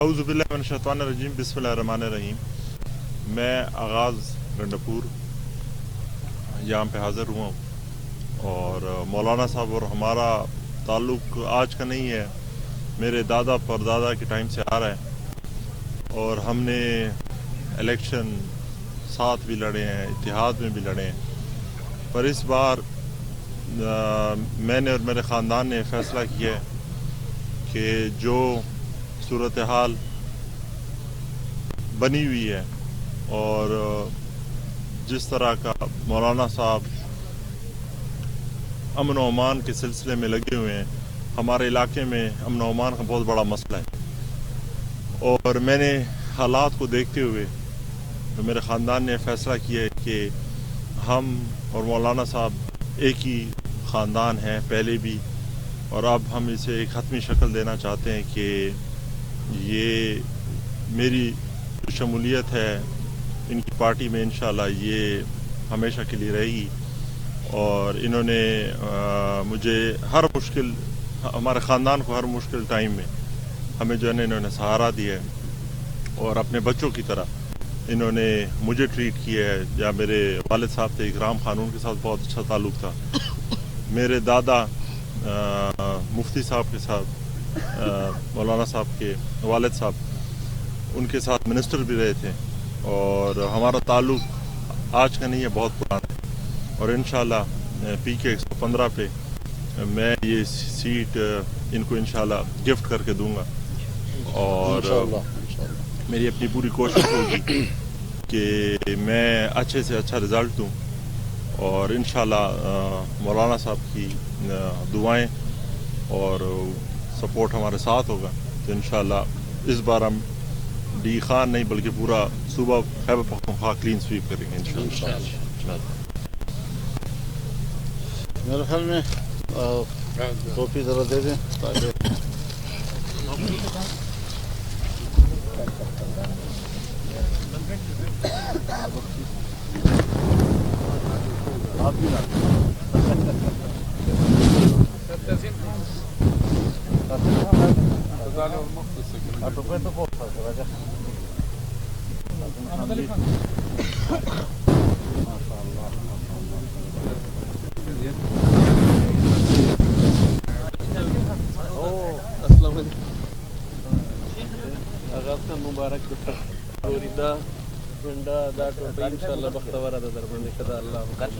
اعوذ باللہ من الشیطان الرجیم بسم اللہ الرحمن الرحیم. میں آغاز گنڈپور یہاں پہ حاضر ہوا ہوں اور مولانا صاحب اور ہمارا تعلق آج کا نہیں ہے، میرے دادا پردادا کے ٹائم سے آ رہا ہے اور ہم نے الیکشن ساتھ بھی لڑے ہیں، اتحاد میں بھی لڑے ہیں. پر اس بار میں نے اور میرے خاندان نے فیصلہ کیا ہے کہ جو صورتحال بنی ہوئی ہے اور جس طرح کا مولانا صاحب امن و امان کے سلسلے میں لگے ہوئے ہیں، ہمارے علاقے میں امن و امان کا بہت بڑا مسئلہ ہے. اور میں نے حالات کو دیکھتے ہوئے میرے خاندان نے فیصلہ کیا ہے کہ ہم اور مولانا صاحب ایک ہی خاندان ہیں پہلے بھی، اور اب ہم اسے ایک حتمی شکل دینا چاہتے ہیں کہ یہ میری شمولیت ہے ان کی پارٹی میں، انشاءاللہ یہ ہمیشہ کے لیے رہے گی. اور انہوں نے مجھے ہر مشکل، ہمارے خاندان کو ہر مشکل ٹائم میں ہمیں جو ہے نا انہوں نے سہارا دیا ہے اور اپنے بچوں کی طرح انہوں نے مجھے ٹریٹ کیا ہے. یا میرے والد صاحب تھے اکرام خان، ان کے ساتھ بہت اچھا تعلق تھا. میرے دادا مفتی صاحب کے ساتھ، مولانا صاحب کے والد صاحب، ان کے ساتھ منسٹر بھی رہے تھے اور ہمارا تعلق آج کا نہیں ہے، بہت پرانا ہے. اور انشاءاللہ پی کے 115 پہ میں یہ سیٹ ان کو انشاءاللہ گفٹ کر کے دوں گا اور میری اپنی پوری کوشش ہوگی کہ میں اچھے سے اچھا رزلٹ دوں اور انشاءاللہ مولانا صاحب کی دعائیں اور سپورٹ ہمارے ساتھ ہوگا تو انشاءاللہ اس بار ہم ڈی خان نہیں بلکہ پورا صوبہ خیبر پختونخوا کلین سویپ کریں گے انشاءاللہ. میرے خیال میں ٹوپی ذرا دے دیں آپ بھی مبارک فلوریدا جنڈا دا ټوپۍ انشاءالله بختوره ده در باندې که د الله مبارک